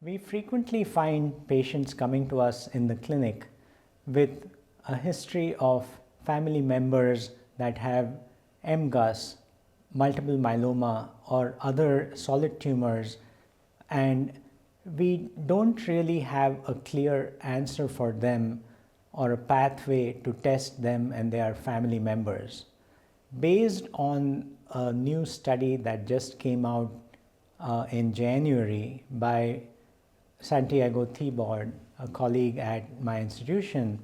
We frequently find patients coming to us in the clinic with a history of family members that have MGUS, multiple myeloma, or other solid tumors, and we don't really have a clear answer for them or a pathway to test them and their family members. Based on a new study that just came out in January by Santiago Thibault, a colleague at my institution,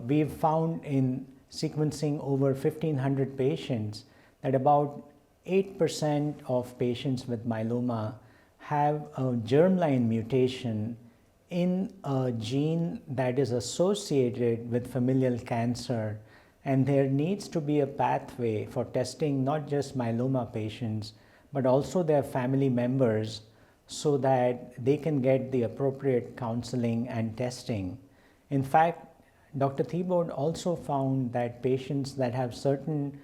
we've found in sequencing over 1,500 patients that about 8% of patients with myeloma have a germline mutation in a gene that is associated with familial cancer, and there needs to be a pathway for testing not just myeloma patients but also their family members so that they can get the appropriate counseling and testing. In fact, Dr. Thibault also found that patients that have certain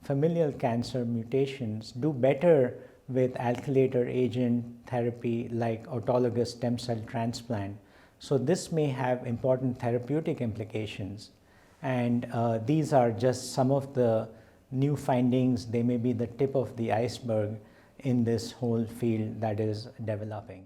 familial cancer mutations do better with alkylator agent therapy like autologous stem cell transplant. So this may have important therapeutic implications. And these are just some of the new findings. They may be the tip of the iceberg in this whole field that is developing.